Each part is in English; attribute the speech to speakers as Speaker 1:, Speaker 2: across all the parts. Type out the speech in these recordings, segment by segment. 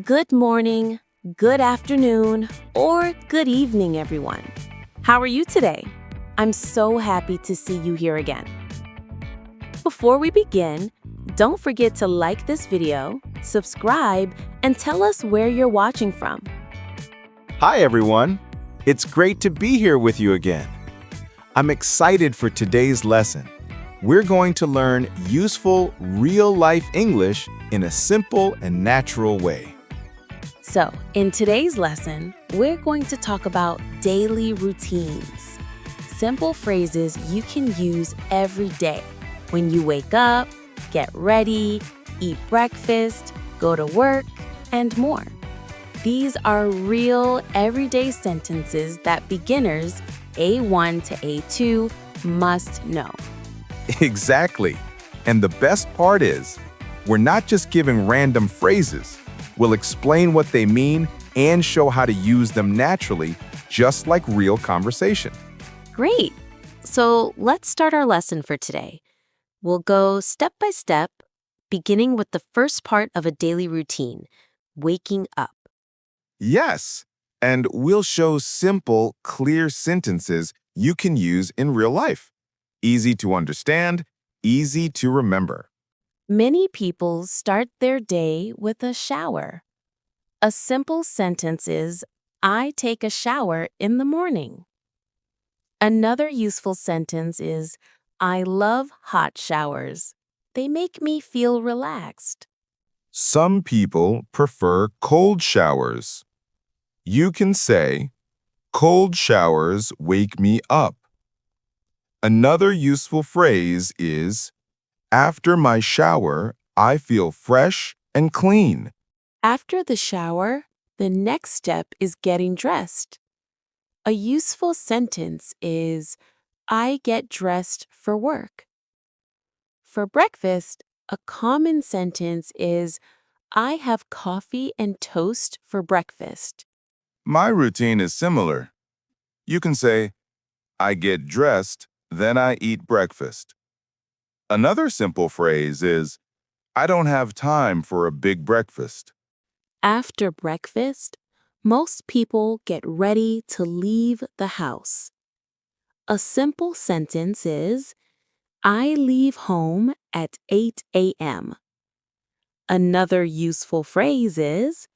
Speaker 1: Good morning, good afternoon, or good evening, everyone. How are you today? I'm so happy to see you here again. Before we begin, don't forget to like this video, subscribe, and tell us where you're watching from.
Speaker 2: Hi everyone, it's great to be here with you again. I'm excited for today's lesson. We're going to learn useful, real-life English in a simple and natural way.
Speaker 1: So, in today's lesson, we're going to talk about daily routines. Simple phrases you can use every day when you wake up, get ready, eat breakfast, go to work, and more. These are real, everyday sentences that beginners A1 to A2 must know.
Speaker 2: Exactly. And the best part is, we're not just giving random phrases. We'll explain what they mean and show how to use them naturally, just like real conversation.
Speaker 1: Great! So let's start our lesson for today. We'll go step by step, beginning with the first part of a daily routine, waking up.
Speaker 2: Yes, and we'll show simple, clear sentences you can use in real life. Easy to understand, easy to remember.
Speaker 1: Many people start their day with a shower. A simple sentence is, I take a shower in the morning. Another useful sentence is, I love hot showers. They make me feel relaxed.
Speaker 2: Some people prefer cold showers. You can say, cold showers wake me up. Another useful phrase is, after my shower, I feel fresh and clean.
Speaker 1: After the shower, the next step is getting dressed. A useful sentence is, I get dressed for work. For breakfast, a common sentence is, I have coffee and toast for breakfast.
Speaker 2: My routine is similar. You can say, I get dressed, then I eat breakfast. Another simple phrase is, I don't have time for a big breakfast.
Speaker 1: After breakfast, most people get ready to leave the house. A simple sentence is, I leave home at 8 a.m. Another useful phrase is,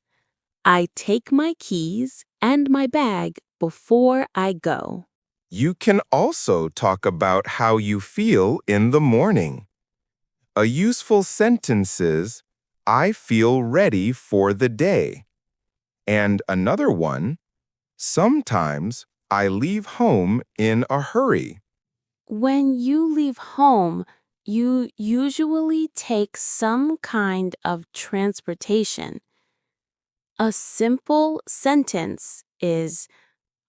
Speaker 1: I take my keys and my bag before I go.
Speaker 2: You can also talk about how you feel in the morning. A useful sentence is, I feel ready for the day. And another one, sometimes I leave home in a hurry.
Speaker 1: When you leave home, you usually take some kind of transportation. A simple sentence is,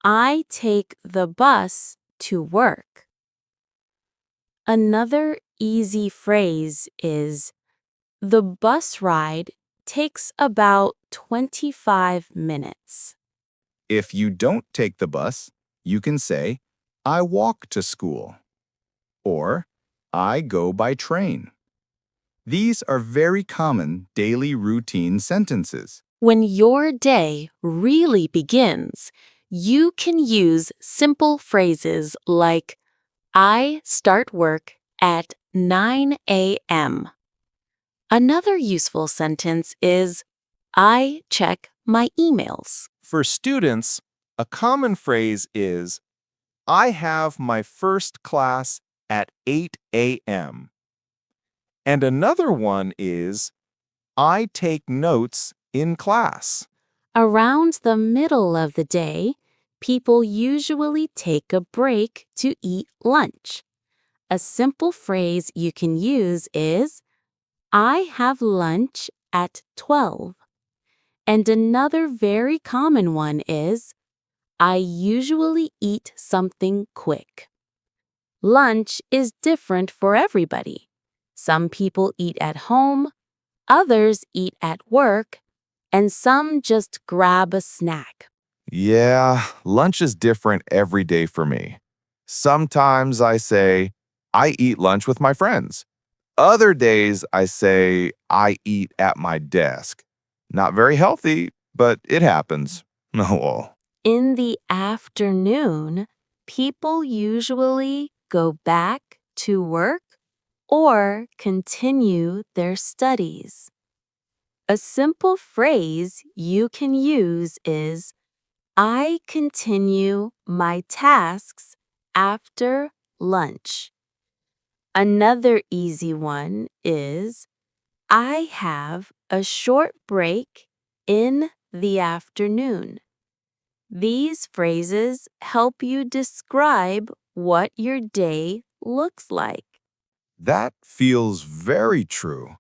Speaker 1: I take the bus to work. Another easy phrase is, the bus ride takes about 25 minutes.
Speaker 2: If you don't take the bus, you can say, I walk to school. Or, I go by train. These are very common daily routine sentences.
Speaker 1: When your day really begins, you can use simple phrases like, I start work at 9 a.m. Another useful sentence is, I check my emails.
Speaker 2: For students, a common phrase is, I have my first class at 8 a.m. And another one is, I take notes in class.
Speaker 1: Around the middle of the day, people usually take a break to eat lunch. A simple phrase you can use is, I have lunch at 12. And another very common one is, I usually eat something quick. Lunch is different for everybody. Some people eat at home, others eat at work, and some just grab a snack.
Speaker 2: Yeah, lunch is different every day for me. Sometimes I say, I eat lunch with my friends. Other days I say, I eat at my desk. Not very healthy, but it happens. Oh,
Speaker 1: In the afternoon, people usually go back to work or continue their studies. A simple phrase you can use is, I continue my tasks after lunch. Another easy one is, I have a short break in the afternoon. These phrases help you describe what your day looks like.
Speaker 2: that feels very true.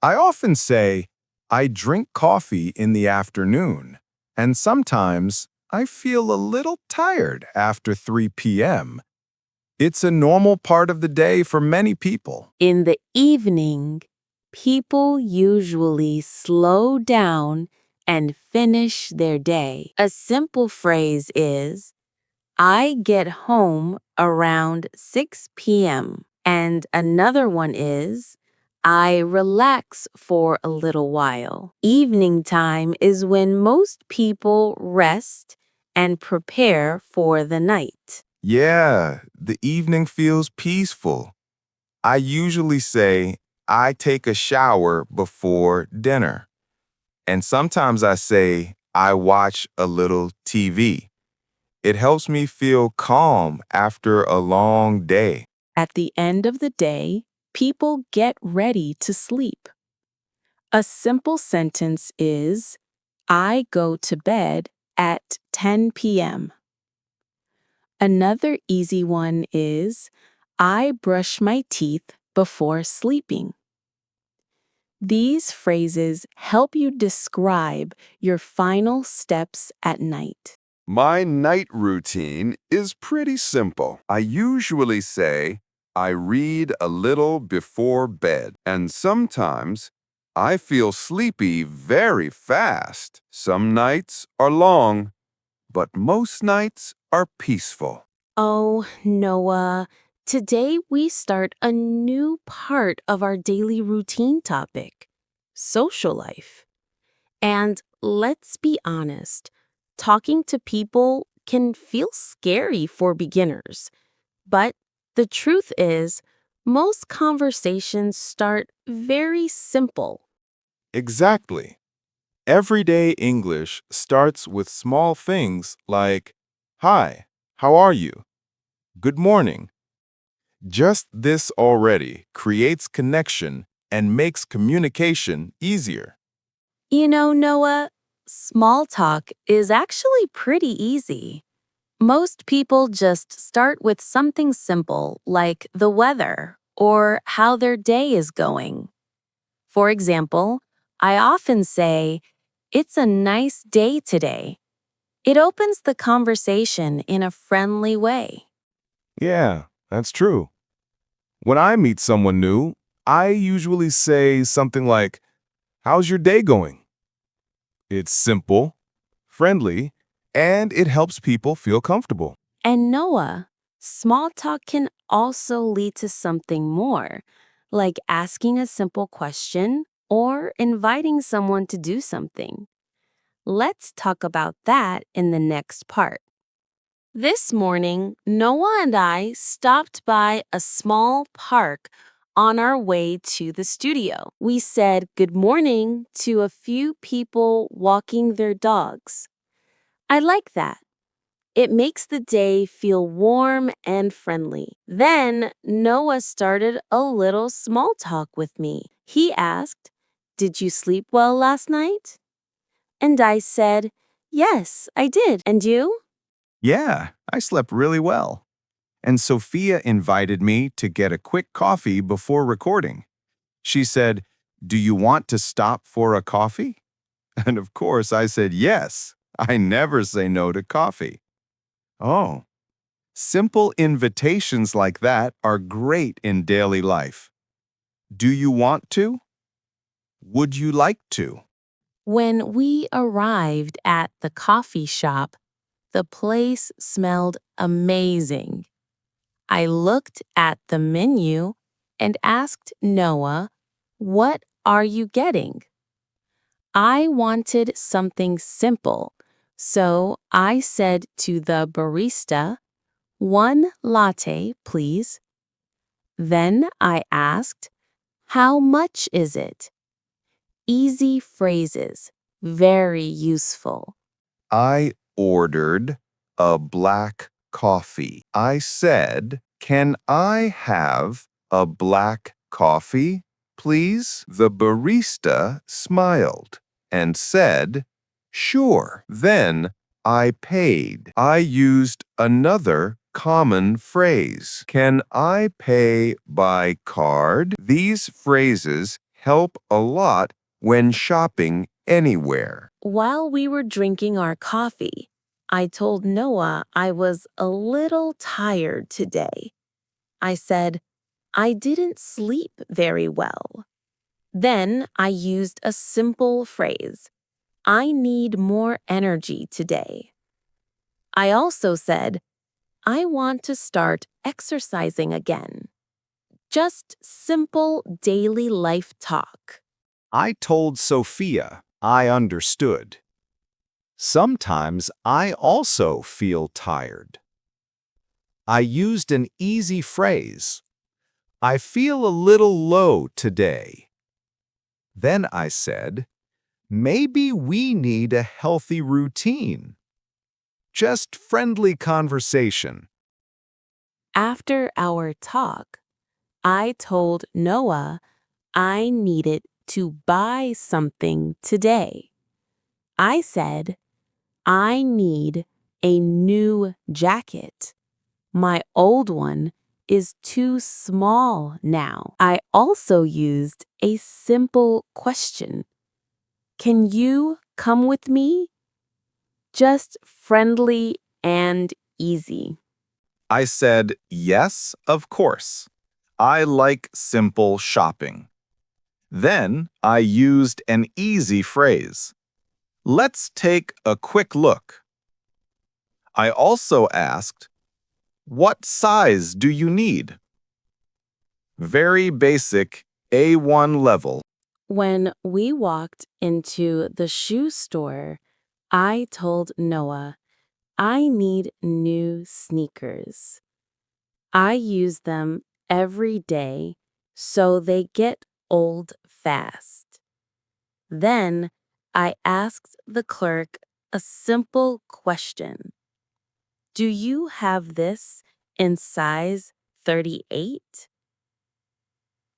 Speaker 2: I often say, I drink coffee in the afternoon, and sometimes I feel a little tired after 3 p.m. It's a normal part of the day for many people.
Speaker 1: In the evening, people usually slow down and finish their day. A simple phrase is, I get home around 6 p.m. And another one is, I relax for a little while. Evening time is when most people rest and prepare for the night.
Speaker 2: Yeah, the evening feels peaceful. I usually say, I take a shower before dinner. And sometimes I say, I watch a little TV. It helps me feel calm after a long day.
Speaker 1: At the end of the day, people get ready to sleep. A simple sentence is, I go to bed at 10 p.m. Another easy one is, I brush my teeth before sleeping. These phrases help you describe your final steps at night.
Speaker 3: My night routine is pretty simple. I usually say, I read a little before bed, and sometimes I feel sleepy very fast. Some nights are long, but most nights are peaceful.
Speaker 1: Oh, Noah, today we start a new part of our daily routine topic, social life. And let's be honest, talking to people can feel scary for beginners. But the truth is, most conversations start very simple.
Speaker 2: Exactly. Everyday English starts with small things like, Hi, how are you? Good morning. Just this already creates connection and makes communication easier.
Speaker 1: You know, Noah, small talk is actually pretty easy. Most people just start with something simple like the weather or how their day is going. For example, I often say, it's a nice day today. It opens the conversation in a friendly way.
Speaker 2: Yeah, that's true. When I meet someone new, I usually say something like, How's your day going? It's simple, friendly, and it helps people feel comfortable.
Speaker 1: And Noah, small talk can also lead to something more, like asking a simple question or inviting someone to do something. Let's talk about that in the next part. This morning, Noah and I stopped by a small park on our way to the studio. We said good morning to a few people walking their dogs. I like that. It makes the day feel warm and friendly. Then Noah started a little small talk with me. He asked, Did you sleep well last night? And I said, Yes, I did. And you?
Speaker 2: Yeah, I slept really well. And Sophia invited me to get a quick coffee before recording. She said, Do you want to stop for a coffee? And of course, I said yes. I never say no to coffee. Oh, simple invitations like that are great in daily life. Do you want to? Would you like to?
Speaker 1: When we arrived at the coffee shop, the place smelled amazing. I looked at the menu and asked Noah, What are you getting? I wanted something simple, so I said to the barista, "One latte, please." Then I asked, "How much is it?" Easy phrases, very useful.
Speaker 2: I ordered a black coffee. I said, "Can I have a black coffee, please?" The barista smiled and said, "Sure." Then I paid. I used another common phrase. Can I pay by card? These phrases help a lot when shopping anywhere.
Speaker 1: While we were drinking our coffee, I told Noah I was a little tired today. I said, "I didn't sleep very well." Then I used a simple phrase, "I need more energy today." I also said, "I want to start exercising again." Just simple daily life talk.
Speaker 4: I told Sophia I understood. Sometimes I also feel tired. I used an easy phrase. I feel a little low today. Then I said, maybe we need a healthy routine. Just friendly conversation.
Speaker 1: After our talk, I told Noah I needed to buy something today. I said, "I need a new jacket. My old one is too small now." I also used a simple question. "Can you come with me?" Just friendly and easy.
Speaker 5: I said, "Yes, of course. I like simple shopping." Then I used an easy phrase. "Let's take a quick look." I also asked, "What size do you need?" Very basic A1 level.
Speaker 1: When we walked into the shoe store, I told Noah, "I need new sneakers. I use them every day, so they get old fast." Then I asked the clerk a simple question. "Do you have this in size 38?"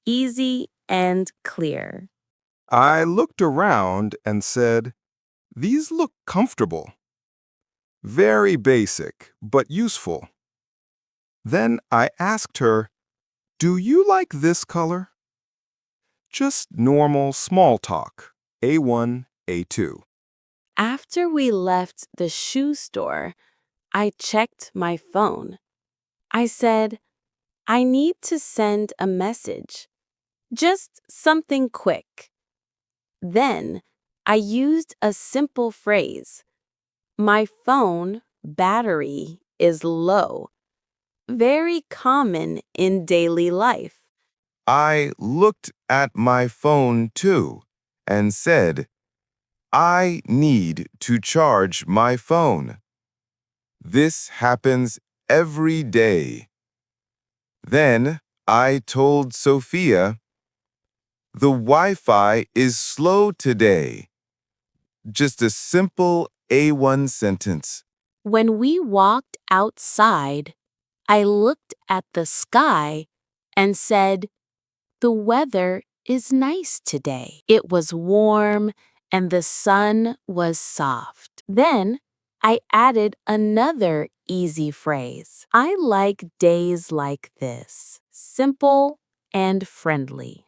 Speaker 1: Easy and clear.
Speaker 2: I looked around and said, "These look comfortable." Very basic, but useful. Then I asked her, "Do you like this color?" Just normal small talk, A1, A2.
Speaker 1: After we left the shoe store, I checked my phone. I said, "I need to send a message. Just something quick." Then I used a simple phrase. "My phone battery is low." Very common in daily life.
Speaker 2: I looked at my phone too and said, "I need to charge my phone." This happens every day. Then I told Sophia, "The Wi-Fi is slow today." Just a simple A1 sentence.
Speaker 1: When we walked outside, I looked at the sky and said, "The weather is nice today." It was warm and the sun was soft. Then I added another easy phrase. "I like days like this." Simple and friendly.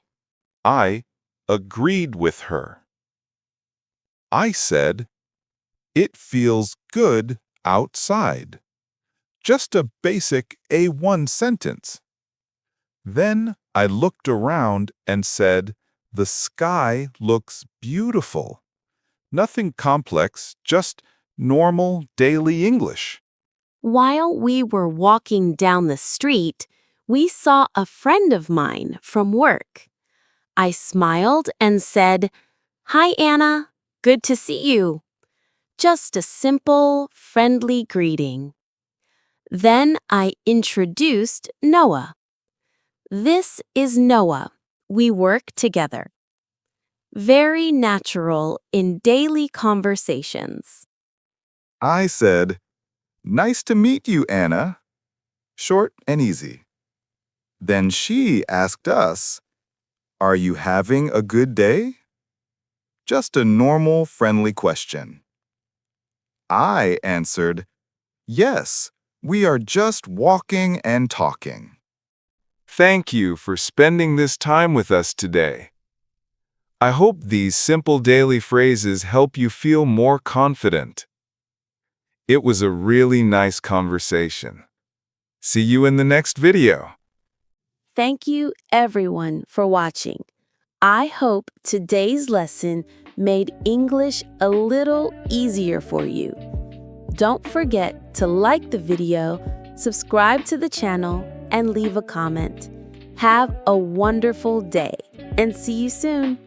Speaker 2: I agreed with her. I said, "It feels good outside." Just a basic A1 sentence. Then I looked around and said, "The sky looks beautiful." Nothing complex, just normal daily English.
Speaker 1: While we were walking down the street, we saw a friend of mine from work. I smiled and said, "Hi, Anna." Good to see you. Just a simple, friendly greeting. Then I introduced Noah. This is Noah. We work together. Very natural in daily conversations.
Speaker 5: I said, "Nice to meet you, Anna." Short and easy. Then she asked us, "Are you having a good day?" Just a normal, friendly question. I answered, "Yes, we are just walking and talking."
Speaker 3: Thank you for spending this time with us today. I hope these simple daily phrases help you feel more confident. It was a really nice conversation. See you in the next video.
Speaker 1: Thank you, everyone, for watching. I hope today's lesson made English a little easier for you. Don't forget to like the video, subscribe to the channel, and leave a comment. Have a wonderful day, and see you soon.